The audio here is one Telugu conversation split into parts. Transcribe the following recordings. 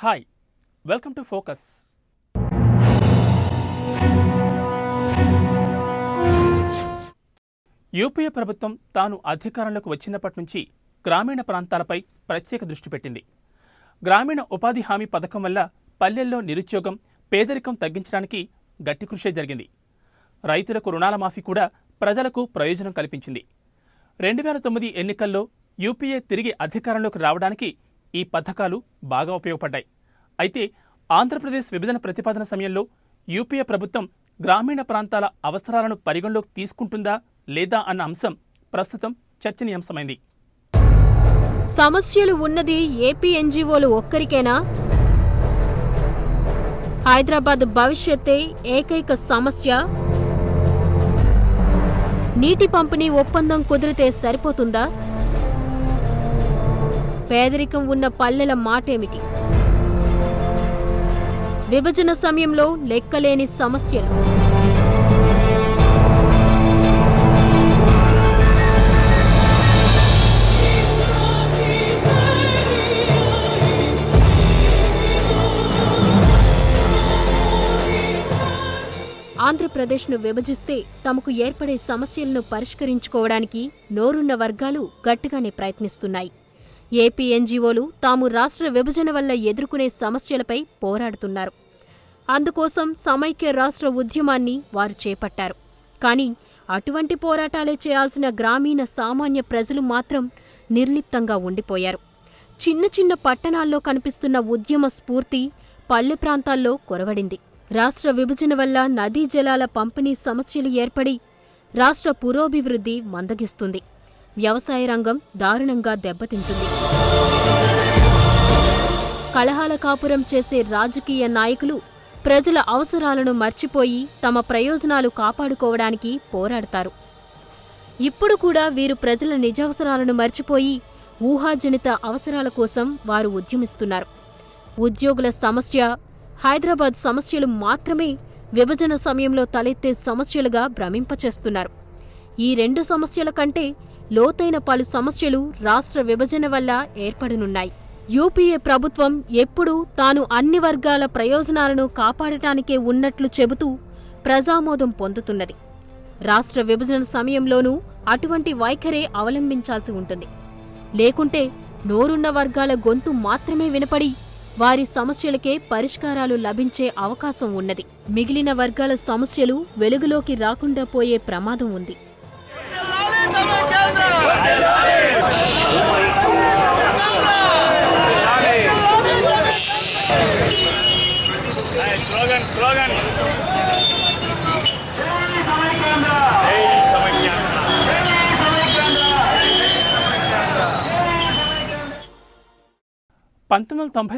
Hi welcome to focus. UPA ప్రభుత్వం తాను అధికారంలోకి వచ్చినప్పటి నుంచి గ్రామీణ ప్రాంతాలపై ప్రత్యేక దృష్టి పెట్టింది. గ్రామీణ ఉపాధి హామీ పథకం వల్ల పల్లెల్లో నిరుద్యోగం, పేదరికం తగ్గించడానికి గట్టి కృషి జరిగింది. రైతులకు రుణాల మాఫీ కూడా ప్రజలకు ప్రయోజనం కల్పించింది. 2009 ఎన్నికల్లో యూపీఏ తిరిగి అధికారంలోకి రావడానికి ఈ పథకాలు బాగా ఉపయోగపడ్డాయి. అయితే ఆంధ్రప్రదేశ్ విభజన ప్రతిపాదన సమయంలో యూపీఏ ప్రభుత్వం గ్రామీణ ప్రాంతాల అవసరాలను పరిగణలోకి తీసుకుంటుందా లేదా అన్న అంశం ప్రస్తుతం చర్చనీయాంశమైంది. సమస్యలు ఉన్నది ఏపీ ఎన్జీఓలు ఒక్కరికేనా? హైదరాబాద్ భవిష్యత్తే ఏకైక సమస్య? నీటి పంపిణీ ఒప్పందం కుదిరితే సరిపోతుందా? పేదరికం ఉన్న పల్లెల మాటేమిటి? విభజన సమయంలో లెక్కలేని సమస్యలు. ఆంధ్రప్రదేశ్ను విభజిస్తే తమకు ఏర్పడే సమస్యలను పరిష్కరించుకోవడానికి నోరున్న వర్గాలు గట్టిగానే ప్రయత్నిస్తున్నాయి. ఏపీ ఎన్జీఓలు తాము రాష్ట్ర విభజన వల్ల ఎదుర్కొనే సమస్యలపై పోరాడుతున్నారు. అందుకోసం సమైక్య రాష్ట్ర ఉద్యమాన్ని వారు చేపట్టారు. కానీ అటువంటి పోరాటాలే చేయాల్సిన గ్రామీణ సామాన్య ప్రజలు మాత్రం నిర్లిప్తంగా ఉండిపోయారు. చిన్న చిన్న పట్టణాల్లో కనిపిస్తున్న ఉద్యమ స్ఫూర్తి పల్లె ప్రాంతాల్లో కొరవడింది. రాష్ట్ర విభజన వల్ల నదీ జలాల పంపిణీ సమస్యలు ఏర్పడి రాష్ట్ర పురోభివృద్ధి మందగిస్తుంది. వ్యవసాయ రంగం దారుణంగా దెబ్బతింటుంది. కలహాల కాపురం చేసే రాజకీయ నాయకులు ప్రజల అవసరాలను మర్చిపోయి తమ ప్రయోజనాలు కాపాడుకోవడానికి పోరాడతారు. ఇప్పుడు కూడా వీరు ప్రజల నిజావసరాలను మర్చిపోయి ఊహాజనిత అవసరాల కోసం వారు ఉద్యమిస్తున్నారు. ఉద్యోగుల సమస్య, హైదరాబాద్ సమస్యలు మాత్రమే విభజన సమయంలో తలెత్తే సమస్యలుగా భ్రమింపచేస్తున్నారు. ఈ రెండు సమస్యల కంటే లోతైన పలు సమస్యలు రాష్ట్ర విభజన వల్ల ఏర్పడనున్నాయి. యూపీఏ ప్రభుత్వం ఎప్పుడూ తాను అన్ని వర్గాల ప్రయోజనాలను కాపాడటానికే ఉన్నట్లు చెబుతూ ప్రజామోదం పొందుతున్నది. రాష్ట్ర విభజన సమయంలోనూ అటువంటి వైఖరే అవలంబించాల్సి ఉంటుంది. లేకుంటే నోరున్న వర్గాల గొంతు మాత్రమే వినపడి వారి సమస్యలకే పరిష్కారాలు లభించే అవకాశం ఉన్నది. మిగిలిన వర్గాల సమస్యలు వెలుగులోకి రాకుండా పోయే ప్రమాదం ఉంది.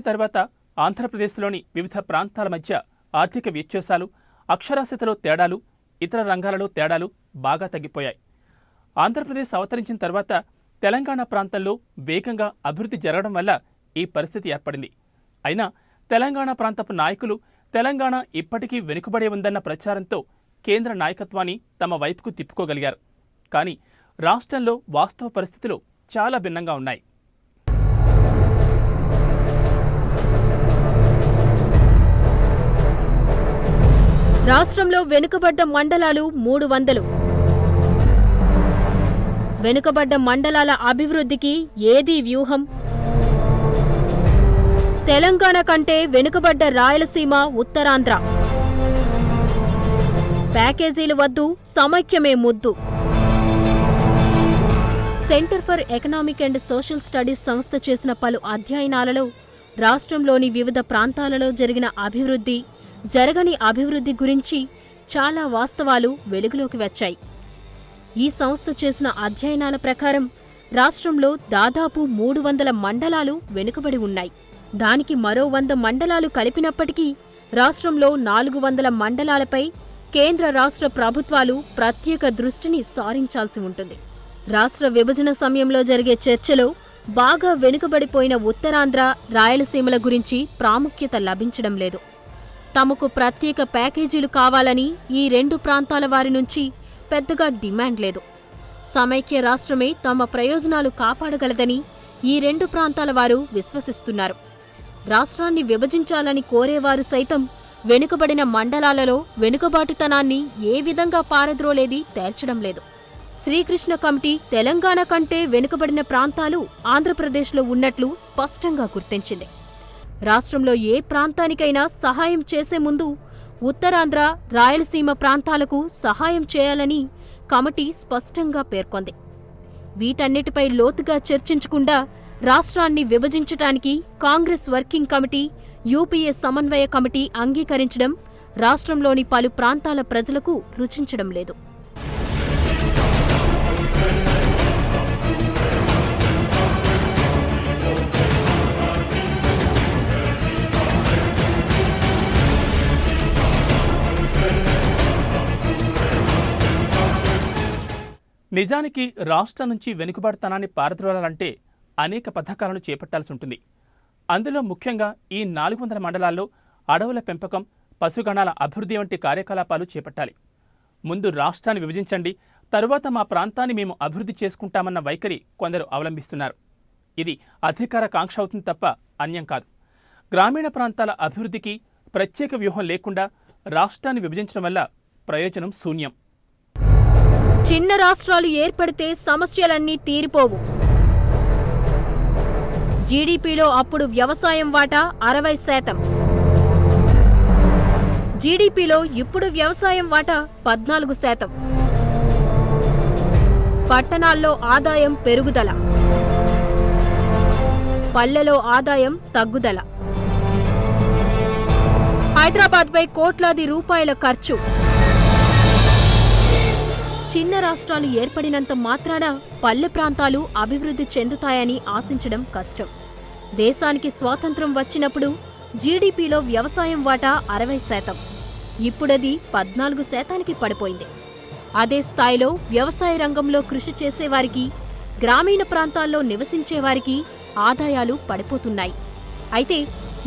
తర్వాత ఆంధ్రప్రదేశ్లోని వివిధ ప్రాంతాల మధ్య ఆర్థిక వ్యత్యాసాలు, అక్షరాస్యతలో తేడాలు, ఇతర రంగాలలో తేడాలు బాగా తగ్గిపోయాయి. ఆంధ్రప్రదేశ్ అవతరించిన తర్వాత తెలంగాణ ప్రాంతంలో వేగంగా అభివృద్ధి జరగడం వల్ల ఈ పరిస్థితి ఏర్పడింది. అయినా తెలంగాణ ప్రాంతపు నాయకులు తెలంగాణ ఇప్పటికీ వెనుకబడే ఉందన్న ప్రచారంతో కేంద్ర నాయకత్వాన్ని తమ వైపుకు తిప్పుకోగలిగారు. కానీ రాష్ట్రంలో వాస్తవ పరిస్థితులు చాలా భిన్నంగా ఉన్నాయి. రాష్ట్రంలో వెనుకబడ్డ మండలాలు 300. వెనుకబడ్డ మండలాల అభివృద్ధికి ఏదీ వ్యూహం? తెలంగాణ కంటే వెనుకబడ్డ రాయలసీమ, ఉత్తరాంధ్ర. ప్యాకేజీలు వద్దు, సమైక్యమే ముద్దు. Centre for economic and social studies సంస్థ చేసిన పలు అధ్యయనాలలో రాష్ట్రంలోని వివిధ ప్రాంతాలలో జరిగిన అభివృద్ధి, జరగని అభివృద్ధి గురించి చాలా వాస్తవాలు వెలుగులోకి వచ్చాయి. ఈ సంస్థ చేసిన అధ్యయనాల ప్రకారం రాష్ట్రంలో దాదాపు 300 మండలాలు వెనుకబడి ఉన్నాయి. దానికి మరో 100 మండలాలు కలిపినప్పటికీ రాష్ట్రంలో 400 మండలాలపై కేంద్ర రాష్ట్ర ప్రభుత్వాలు ప్రత్యేక దృష్టిని సారించాల్సి ఉంటుంది. రాష్ట్ర విభజన సమయంలో జరిగే చర్చలో బాగా వెనుకబడిపోయిన ఉత్తరాంధ్ర, రాయలసీమల గురించి ప్రాముఖ్యత లభించడం లేదు. తమకు ప్రత్యేక ప్యాకేజీలు కావాలని ఈ రెండు ప్రాంతాల వారి నుంచి పెద్దగా డిమాండ్ లేదు. సమైక్య రాష్ట్రమే తమ ప్రయోజనాలు కాపాడగలదని ఈ రెండు ప్రాంతాల వారు విశ్వసిస్తున్నారు. రాష్ట్రాన్ని విభజించాలని కోరేవారు సైతం వెనుకబడిన మండలాలలో వెనుకబాటుతనాన్ని ఏ విధంగా పారద్రోలేది తేల్చడం లేదు. శ్రీకృష్ణ కమిటీ తెలంగాణ కంటే వెనుకబడిన ప్రాంతాలు ఆంధ్రప్రదేశ్లో ఉన్నట్లు స్పష్టంగా గుర్తించింది. రాష్ట్రంలో ఏ ప్రాంతానికైనా సహాయం చేసే ముందు ఉత్తరాంధ్ర, రాయలసీమ ప్రాంతాలకు సహాయం చేయాలని కమిటీ స్పష్టంగా పేర్కొంది. వీటన్నిటిపై లోతుగా చర్చించకుండా రాష్ట్రాన్ని విభజించటానికి కాంగ్రెస్ వర్కింగ్ కమిటీ, యూపీఏ సమన్వయ కమిటీ అంగీకరించడం రాష్ట్రంలోని పలు ప్రాంతాల ప్రజలకు రుచించడం లేదు. నిజానికి రాష్ట్రం నుంచి వెనుకబాటుతనాన్ని పారద్రోలాలంటే అనేక పథకాలను చేపట్టాల్సి ఉంటుంది. అందులో ముఖ్యంగా ఈ 400 మండలాల్లో అడవుల పెంపకం, పశుగణాల అభివృద్ధి వంటి కార్యకలాపాలు చేపట్టాలి. ముందు రాష్ట్రాన్ని విభజించండి, తరువాత మా ప్రాంతాన్ని మేము అభివృద్ధి చేసుకుంటామన్న వైఖరి కొందరు అవలంబిస్తున్నారు. ఇది అధికార కాంక్ష అవుతుంది తప్ప అన్యం కాదు. గ్రామీణ ప్రాంతాల అభివృద్ధికి ప్రత్యేక వ్యూహం లేకుండా రాష్ట్రాన్ని విభజించడం వల్ల ప్రయోజనం శూన్యం. చిన్న రాష్ట్రాలు ఏర్పడితే సమస్యలన్నీ తీరిపోవు. జీడీపీలో అప్పుడు వ్యవసాయం వాటా 60%. జీడీపీలో ఇప్పుడు వ్యవసాయం వాటా 14%. పట్టణాల్లో ఆదాయం పెరుగుదల, పల్లెలో ఆదాయం తగ్గుదల. హైదరాబాద్పై కోట్లాది రూపాయల ఖర్చు. చిన్న రాష్ట్రాలు ఏర్పడినంత మాత్రాన పల్లె ప్రాంతాలు అభివృద్ధి చెందుతాయని ఆశించడం కష్టం. దేశానికి స్వాతంత్ర్యం వచ్చినప్పుడు జీడీపీలో వ్యవసాయం వాటా 60%. ఇప్పుడది 14%కి పడిపోయింది. అదే స్థాయిలో వ్యవసాయ రంగంలో కృషి చేసేవారికి, గ్రామీణ ప్రాంతాల్లో నివసించేవారికి ఆదాయాలు పడిపోతున్నాయి. అయితే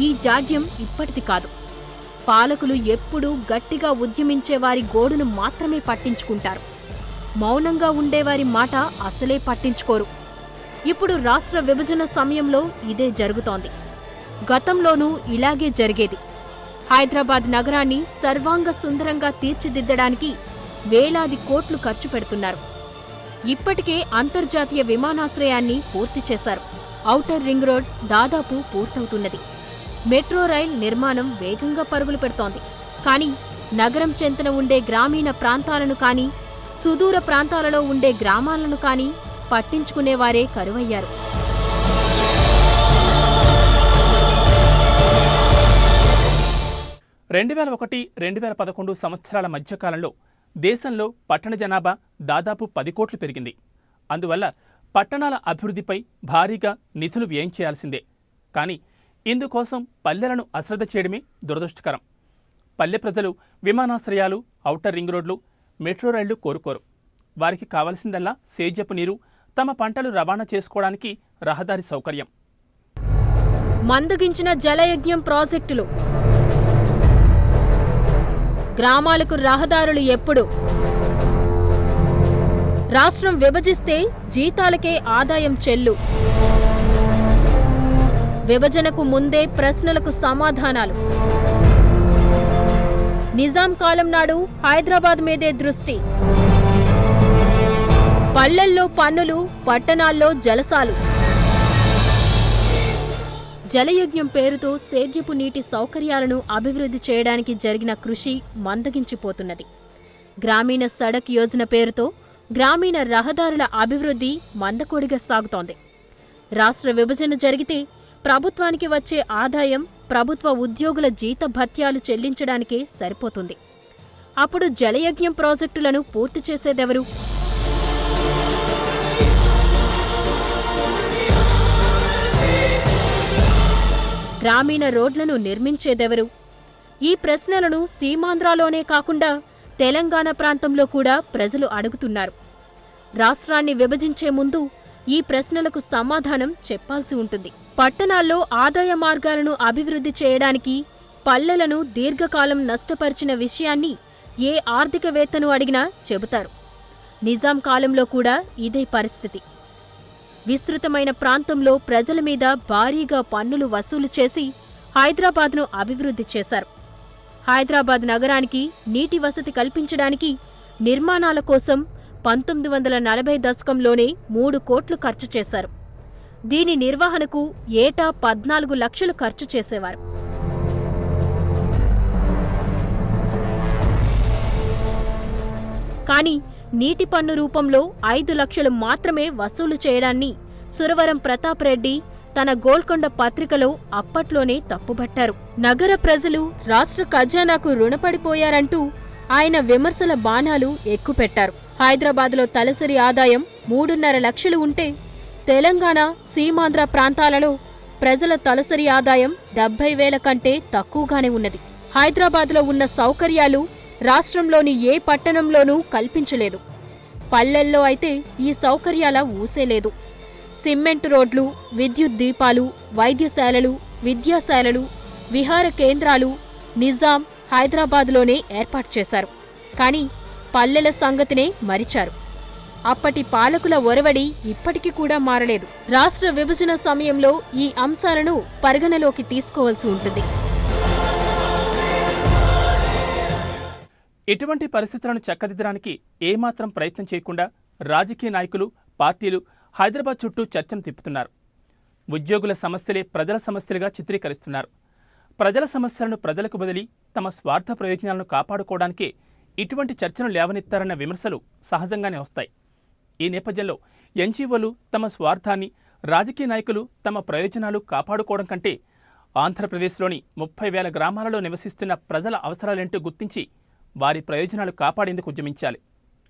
ఈ జాడ్యం ఇప్పటిది కాదు. పాలకులు ఎప్పుడూ గట్టిగా ఉద్యమించేవారి గోడును మాత్రమే పట్టించుకుంటారు. మౌనంగా ఉండేవారి మాట అసలే పట్టించుకోరు. ఇప్పుడు రాష్ట్ర విభజన సమయంలో ఇదే జరుగుతోంది. గతంలోనూ ఇలాగే జరిగేది. హైదరాబాద్ నగరాన్ని సర్వాంగ సుందరంగా తీర్చిదిద్దడానికి వేలాది కోట్లు ఖర్చు పెడుతున్నారు. ఇప్పటికే అంతర్జాతీయ విమానాశ్రయాన్ని పూర్తి చేశారు. ఔటర్ రింగ్ రోడ్ దాదాపు పూర్తవుతున్నది. మెట్రో రైల్ నిర్మాణం వేగంగా పరుగులు పెడుతోంది. కానీ నగరం చెంతన ఉండే గ్రామీణ ప్రాంతాలను కానీ, సుదూర ప్రాంతాలలో ఉండే గ్రామాలను కానీ పట్టించుకునేవారే కరువయ్యారు. (2001, 2011) సంవత్సరాల మధ్యకాలంలో దేశంలో పట్టణ జనాభా దాదాపు 10 కోట్లు పెరిగింది. అందువల్ల పట్టణాల అభివృద్ధిపై భారీగా నిధులు వ్యయం చేయాల్సిందే. కానీ ఇందుకోసం పల్లెలను అశ్రద్ధ చేయడమే దురదృష్టకరం. పల్లె ప్రజలు విమానాశ్రయాలు, ఔటర్ రింగ్ రోడ్లు, మెట్రో రైళ్లు కోరుకోరు. వారికి కావలసిందల్లా సేద్యపు నీరు, తమ పంటలు రవాణా చేసుకోవడానికి రహదారి సౌకర్యం. మందగించిన జలయజ్ఞం ప్రాజెక్టులు, గ్రామాలకు రహదారులు ఎప్పుడు? రాష్ట్రం విభజిస్తే జీతాలకే ఆదాయం చెల్లు. విభజనకు ముందే ప్రశ్నలకు సమాధానాలు. నిజాం కాలం నాడు హైదరాబాద్ మీదే దృష్టి. పల్లెల్లో పన్నులు, పట్టణాల్లో జలసాలు. జలయజ్ఞం పేరుతో సేద్యపు నీటి సౌకర్యాలను అభివృద్ధి చేయడానికి జరిగిన కృషి మందగించిపోతున్నది. గ్రామీణ సడక్ యోజన పేరుతో గ్రామీణ రహదారుల అభివృద్ధి మందకొడిగా సాగుతోంది. రాష్ట్ర విభజన జరిగితే ప్రభుత్వానికి వచ్చే ఆదాయం ప్రభుత్వ ఉద్యోగుల జీత భత్యాలు చెల్లించడానికే సరిపోతుంది. అప్పుడు జలయజ్ఞం ప్రాజెక్టులను పూర్తి చేసేదెవరు? గ్రామీణ రోడ్లను నిర్మించేదెవరు? ఈ ప్రశ్నలను సీమాంధ్రలోనే కాకుండా తెలంగాణ ప్రాంతంలో కూడా ప్రజలు అడుగుతున్నారు. రాష్ట్రాన్ని విభజించే ముందు ఈ ప్రశ్నలకు సమాధానం చెప్పాల్సి ఉంటుంది. పట్టణాల్లో ఆదాయ మార్గాలను అభివృద్ధి చేయడానికి పల్లెలను దీర్ఘకాలం నష్టపరిచిన విషయాన్ని ఏ ఆర్థికవేత్తను అడిగినా చెబుతారు. నిజాం కాలంలో కూడా ఇదే పరిస్థితి. విస్తృతమైన ప్రాంతంలో ప్రజల మీద భారీగా పన్నులు వసూలు చేసి హైదరాబాద్ను అభివృద్ధి చేశారు. హైదరాబాద్ నగరానికి నీటి వసతి కల్పించడానికి నిర్మాణాల కోసం 1940 దశకంలోనే 3 కోట్లు ఖర్చు చేశారు. దీని నిర్వహణకు ఏటా 14 లక్షలు ఖర్చు చేసేవారు. కానీ నీటి పన్ను రూపంలో 5 లక్షలు మాత్రమే వసూలు చేయడాన్ని సురవరం ప్రతాప్ రెడ్డి తన గోల్కొండ పత్రికలో అప్పట్లోనే తప్పుబట్టారు. నగర ప్రజలు రాష్ట్ర ఖజానాకు రుణపడిపోయారంటూ ఆయన విమర్శల బాణాలు ఎక్కుపెట్టారు. హైదరాబాద్లో తలసరి ఆదాయం 3.5 లక్షలు ఉంటే తెలంగాణ, సీమాంధ్ర ప్రాంతాలలో ప్రజల తలసరి ఆదాయం 70,000 కంటే తక్కువగానే ఉన్నది. హైదరాబాద్లో ఉన్న సౌకర్యాలు రాష్ట్రంలోని ఏ పట్టణంలోనూ కల్పించలేదు. పల్లెల్లో అయితే ఈ సౌకర్యాల ఊసేలేదు. సిమెంట్ రోడ్లు, విద్యుత్ దీపాలు, వైద్యశాలలు, విద్యాశాలలు, విహార కేంద్రాలు నిజాం హైదరాబాద్లోనే ఏర్పాటు చేశారు. కానీ పల్లెల సంగతినే మరిచారు. అప్పటి పాలకుల ఒరవడి ఇప్పటికీ కూడా మారలేదు. రాష్ట్ర విభజన సమయంలో ఈ అంశాలను పరిగణలోకి తీసుకోవాల్సి ఉంటుంది. ఇటువంటి పరిస్థితులను చక్కదిద్దడానికి ఏమాత్రం ప్రయత్నం చేయకుండా రాజకీయ నాయకులు, పార్టీలు హైదరాబాద్ చుట్టూ చర్చను తిప్పుతున్నారు. ఉద్యోగుల సమస్యలే ప్రజల సమస్యలుగా చిత్రీకరిస్తున్నారు. ప్రజల సమస్యలను ప్రజలకు బదిలీ తమ స్వార్థ ప్రయోజనాలను కాపాడుకోవడానికే ఇటువంటి చర్చను లేవనెత్తారన్న విమర్శలు సహజంగానే వస్తాయి. ఈ నేపథ్యంలో ఎన్జీఓలు తమ స్వార్థాన్ని, రాజకీయ నాయకులు తమ ప్రయోజనాలు కాపాడుకోవడం కంటే ఆంధ్రప్రదేశ్లోని 30,000 గ్రామాలలో నివసిస్తున్న ప్రజల అవసరాలేంటో గుర్తించి వారి ప్రయోజనాలు కాపాడేందుకు ఉద్యమించాలి.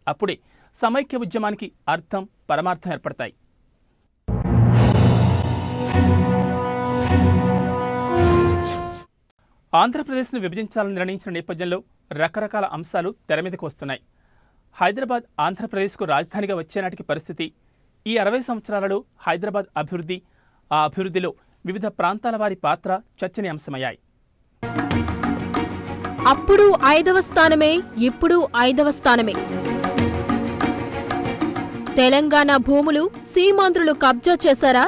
అప్పుడే సమైక్య ఉద్యమానికి అర్థం, పరమార్థం ఏర్పడతాయి. ఆంధ్రప్రదేశ్ను విభజించాలని నిర్ణయించిన నేపథ్యంలో రకరకాల అంశాలు తెరమీదకు వస్తున్నాయి. హైదరాబాద్ ఆంధ్రప్రదేశ్కు రాజధానిగా వచ్చేనాటికి పరిస్థితి, ఈ 60 సంవత్సరాలలో హైదరాబాద్ అభివృద్ధి, ఆ అభివృద్ధిలో వివిధ ప్రాంతాల వారి పాత్ర చర్చనీయాంశమయ్యాయి. అప్పుడు 5వ స్థానమే, ఇప్పుడు 5వ స్థానమే. తెలంగాణ భూములు సీమాంధ్రులు కబ్జా చేశారా?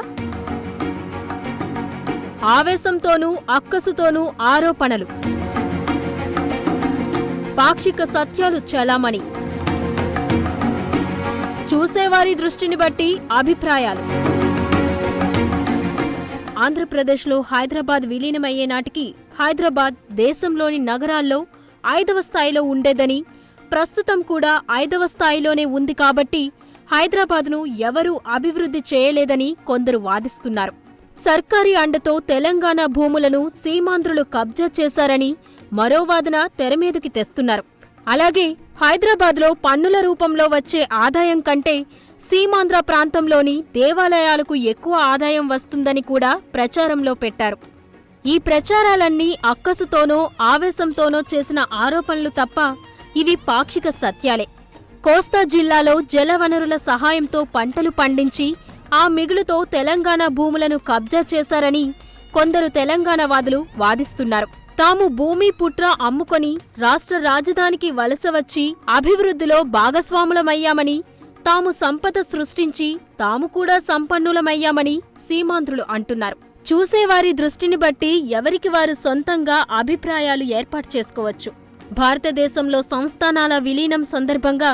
ఆవేశంతోనూ అక్కసుతోనూ ఆరోపణలు, పాక్షిక సత్యాలు చలామణి, చూసేవారి దృష్టిని బట్టి అభిప్రాయాలు. ఆంధ్రప్రదేశ్లో హైదరాబాద్ విలీనమయ్యే నాటికి హైదరాబాద్ దేశంలోని నగరాల్లో 5వ స్థాయిలో ఉండేదని, ప్రస్తుతం కూడా 5వ స్థాయిలోనే ఉంది కాబట్టి హైదరాబాద్ను ఎవరూ అభివృద్ధి చేయలేదని కొందరు వాదిస్తున్నారు. సర్కారీ అండతో తెలంగాణ భూములను సీమాంధ్రులు కబ్జా చేశారని మరో వాదన తెరమీదకి తెస్తున్నారు. అలాగే హైదరాబాద్లో పన్నుల రూపంలో వచ్చే ఆదాయం కంటే సీమాంధ్ర ప్రాంతంలోని దేవాలయాలకు ఎక్కువ ఆదాయం వస్తుందని కూడా ప్రచారంలో పెట్టారు. ఈ ప్రచారాలన్నీ అక్కసుతోనో ఆవేశంతోనో చేసిన ఆరోపణలు తప్ప ఇవి పాక్షిక సత్యాలే. కోస్తా జిల్లాలో జలవనరుల సహాయంతో పంటలు పండించి ఆ మిగులుతో తెలంగాణ భూములను కబ్జా చేశారని కొందరు తెలంగాణవాదులు వాదిస్తున్నారు. తాము భూమి పుట్ర అమ్ముకొని రాష్ట్ర రాజధానికి వలస వచ్చి అభివృద్ధిలో భాగస్వాములమయ్యామని, తాము సంపద సృష్టించి తాము కూడా సంపన్నులమయ్యామని సీమాంధ్రులు అంటున్నారు. చూసేవారి దృష్టిని బట్టి ఎవరికి వారు సొంతంగా అభిప్రాయాలు ఏర్పాటు చేసుకోవచ్చు. భారతదేశంలో సంస్థానాల విలీనం సందర్భంగా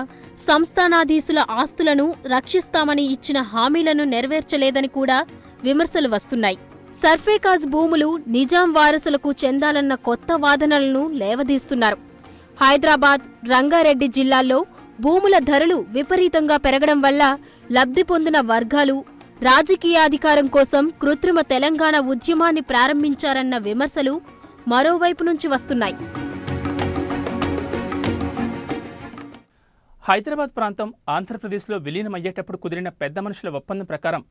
సంస్థానాధీశుల ఆస్తులను రక్షిస్తామని ఇచ్చిన హామీలను నెరవేర్చలేదని కూడా విమర్శలు వస్తున్నాయి. సర్ఫేకాజ్ భూములు నిజాం వారసులకు చెందాలన్న కొత్త వాదనలను లేవదీస్తున్నారు. హైదరాబాద్, రంగారెడ్డి జిల్లాల్లో భూముల ధరలు విపరీతంగా పెరగడం వల్ల లబ్ధి పొందిన వర్గాలు రాజకీయాధికారం కోసం కృత్రిమ తెలంగాణ ఉద్యమాన్ని ప్రారంభించారన్న విమర్శలు మరోవైపు నుంచి వస్తున్నాయి. హైదరాబాద్ ప్రాంతం ఆంధ్రప్రదేశ్లో విలీనమయ్యేటప్పుడు కుదిరిన పెద్ద మనుషుల ఒప్పందం ప్రకారం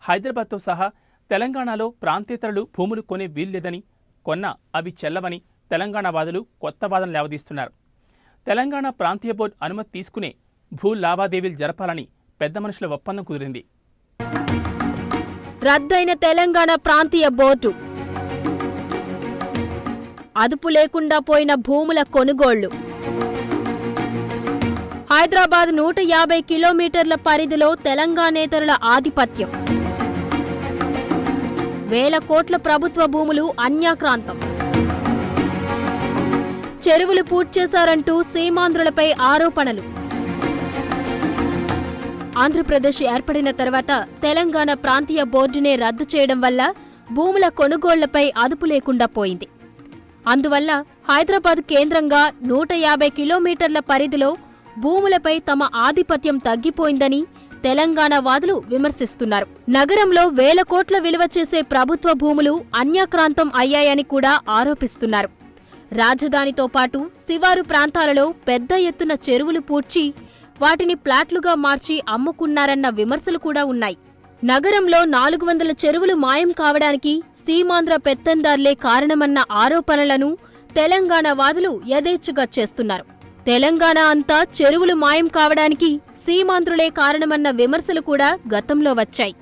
హైదరాబాద్తో సహా తెలంగాణలో ప్రాంతేతరులు భూములు కొనే వీల్లేదని, కొన్నా అవి చెల్లవని తెలంగాణవాదులు కొత్త వాదన లేవదీస్తున్నారు. తెలంగాణ ప్రాంతీయ బోర్డు అనుమతి తీసుకునే భూ లావాదేవీలు జరపాలని పెద్ద మనుషుల ఒప్పందం కుదిరింది. రద్దయిన తెలంగాణ ప్రాంతీయ బోర్డు, అదుపు లేకుండా పోయిన భూముల కొనుగోళ్లు. హైదరాబాద్ 150 కిలోమీటర్ల పరిధిలో తెలంగాణేతరుల ఆధిపత్యం. వేల కోట్ల ప్రభుత్వ భూములు అన్యాక్రాంతం. చెరువులు పూడ్చేశారంటూ సీమాంధ్రులపై ఆరోపణలు. ఆంధ్రప్రదేశ్ ఏర్పడిన తర్వాత తెలంగాణ ప్రాంతీయ బోర్డునే రద్దు చేయడం వల్ల భూముల కొనుగోళ్లపై అదుపు లేకుండా పోయింది. అందువల్ల హైదరాబాద్ కేంద్రంగా 150 కిలోమీటర్ల పరిధిలో భూములపై తమ ఆధిపత్యం తగ్గిపోయిందని తెలంగాణ వాదులు విమర్శిస్తున్నారు. నగరంలో వేల కోట్ల విలువ చేసే ప్రభుత్వ భూములు అన్యాక్రాంతం అయ్యాయని కూడా ఆరోపిస్తున్నారు. రాజధానితో పాటు శివారు ప్రాంతాలలో పెద్ద ఎత్తున చెరువులు పూడ్చి వాటిని ప్లాట్లుగా మార్చి అమ్ముకున్నారన్న విమర్శలు కూడా ఉన్నాయి. నగరంలో 400 చెరువులు మాయం కావడానికి సీమాంధ్ర పెత్తందార్లే కారణమన్న ఆరోపణలను తెలంగాణ వాదులు యథేచ్ఛగా చేస్తున్నారు. తెలంగాణ అంతా చెరువులు మాయం కావడానికి సీమాంధ్రులే కారణమన్న విమర్శలు కూడా గతంలో వచ్చాయి.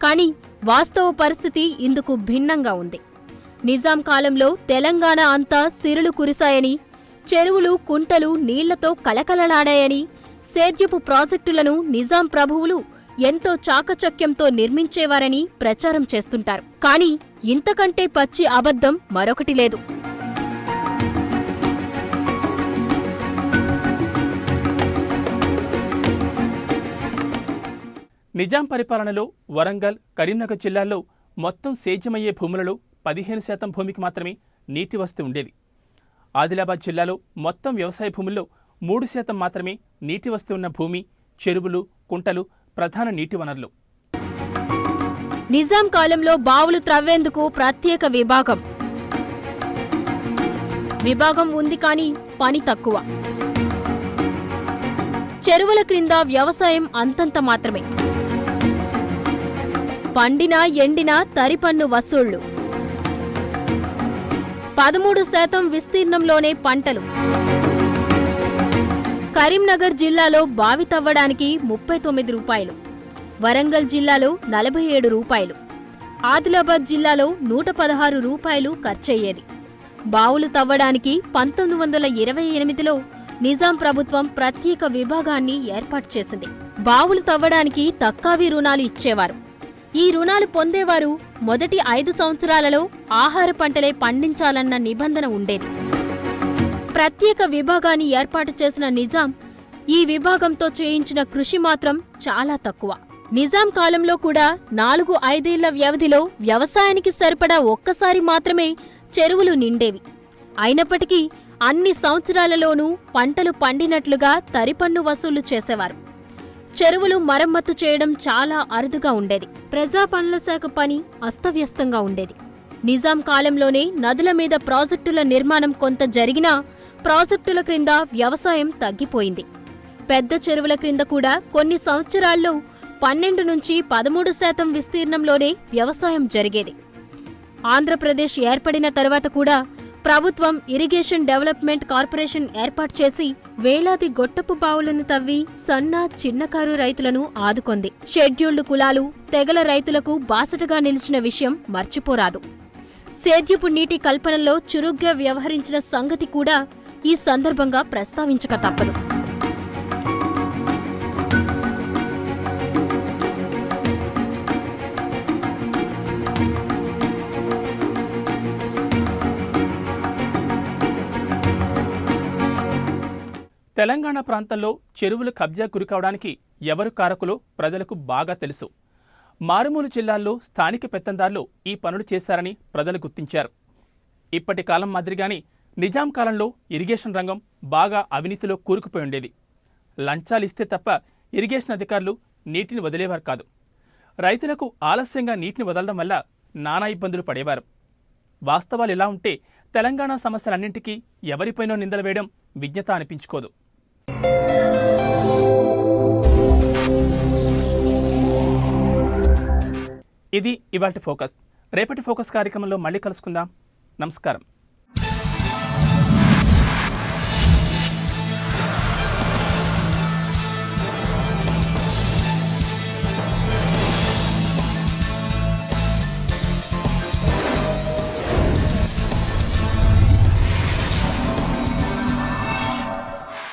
కానీ వాస్తవ పరిస్థితి ఇందుకు భిన్నంగా ఉంది. నిజాం కాలంలో తెలంగాణ అంతా సిరులు కురిశాయని, చెరువులు కుంటలు నీళ్లతో కలకలలాడాయని, సేద్యపు ప్రాజెక్టులను నిజాం ప్రభువులు ఎంతో చాకచక్యంతో నిర్మించేవారని ప్రచారం చేస్తుంటారు. కానీ ఇంతకంటే పచ్చి అబద్ధం మరొకటి లేదు. నిజాం పరిపాలనలో వరంగల్, కరీంనగర్ జిల్లాల్లో మొత్తం సేద్యమయ్యే భూములలో 15% భూమికి మాత్రమే నీటి వసతి ఉండేది. ఆదిలాబాద్ జిల్లాలో మొత్తం వ్యవసాయ భూముల్లో 3% మాత్రమే నీటి వసతి ఉన్న భూమి, చెరువులు, కుంటలు ప్రధాన నీటి వనరులు. నిజాం కాలంలో బావులు త్రవ్వేందుకు ప్రత్యేక విభాగం ఉంది, కానీ పని తక్కువ. చెరువుల క్రింద వ్యవసాయం అంతంత మాత్రమే. పండినా ఎండినా తరిపన్ను వసూళ్లు. 13% విస్తీర్ణంలోనే పంటలు. కరీంనగర్ జిల్లాలో బావి తవ్వడానికి 39 రూపాయలు, వరంగల్ జిల్లాలో 47 రూపాయలు, ఆదిలాబాద్ జిల్లాలో 116 రూపాయలు ఖర్చయ్యేది. బావులు తవ్వడానికి 1928లో నిజాం ప్రభుత్వం ప్రత్యేక విభాగాన్ని ఏర్పాటు చేసింది. బావులు తవ్వడానికి తక్కువ రుణాలు ఇచ్చేవారు. ఈ రుణాలు పొందేవారు మొదటి 5 సంవత్సరాలలో ఆహార పంటలే పండించాలన్న నిబంధన ఉండేది. ప్రత్యేక విభాగాన్ని ఏర్పాటు చేసిన నిజాం ఈ విభాగంతో చేయించిన కృషి మాత్రం చాలా తక్కువ. నిజాం కాలంలో కూడా 4-5 ఏళ్ల వ్యవధిలో వ్యవసాయానికి సరిపడా ఒక్కసారి మాత్రమే చెరువులు నిండేవి. అయినప్పటికీ అన్ని సంవత్సరాలలోనూ పంటలు పండినట్లుగా తరిపన్ను వసూలు చేసేవారు. చెరువులు మరమ్మతు చేయడం చాలా అరుదుగా ఉండేది. ప్రజా పనుల శాఖ పని అస్తవ్యస్తంగా ఉండేది. నిజాం కాలంలోనే నదుల మీద ప్రాజెక్టుల నిర్మాణం కొంత జరిగినా ప్రాజెక్టుల క్రింద వ్యవసాయం తగ్గిపోయింది. పెద్ద చెరువుల క్రింద కూడా కొన్ని సంవత్సరాల్లో 12 నుంచి 13% విస్తీర్ణంలోనే వ్యవసాయం జరిగేది. ఆంధ్రప్రదేశ్ ఏర్పడిన తరువాత కూడా ప్రభుత్వం ఇరిగేషన్ డెవలప్మెంట్ కార్పొరేషన్ ఏర్పాటు చేసి వేలాది గొట్టపు బావులను తవ్వి సన్న, చిన్నకారు రైతులను ఆదుకొంది. షెడ్యూల్డ్ కులాలు, తెగల రైతులకు బాసటగా నిలిచిన విషయం మర్చిపోరాదు. సేద్యపు నీటి కల్పనలో చురుగ్గా వ్యవహరించిన సంగతి కూడా ఈ సందర్భంగా ప్రస్తావించక తప్పదు. తెలంగాణ ప్రాంతంలో చెరువులు కబ్జా గురికావడానికి ఎవరు కారకులో ప్రజలకు బాగా తెలుసు. మారుమూల జిల్లాల్లో స్థానిక పెత్తందార్లు ఈ పనులు చేశారని ప్రజలు గుర్తించారు. ఇప్పటి కాలం మాదిరిగానే నిజాం కాలంలో ఇరిగేషన్ రంగం బాగా అవినీతిలో కూరుకుపోయి ఉండేది. లంచాలిస్తే తప్ప ఇరిగేషన్ అధికారులు నీటిని వదిలేవారు కాదు. రైతులకు ఆలస్యంగా నీటిని వదలడం వల్ల నానా ఇబ్బందులు పడేవారు. వాస్తవాలు ఇలా ఉంటే తెలంగాణ సమస్యలన్నింటికీ ఎవరిపైనో నిందలు వేయడం విజ్ఞత అనిపించుకోదు. ఇది ఇవాల్టి ఫోకస్. రేపటి ఫోకస్ కార్యక్రమంలో మళ్ళీ కలుసుకుందాం. నమస్కారం.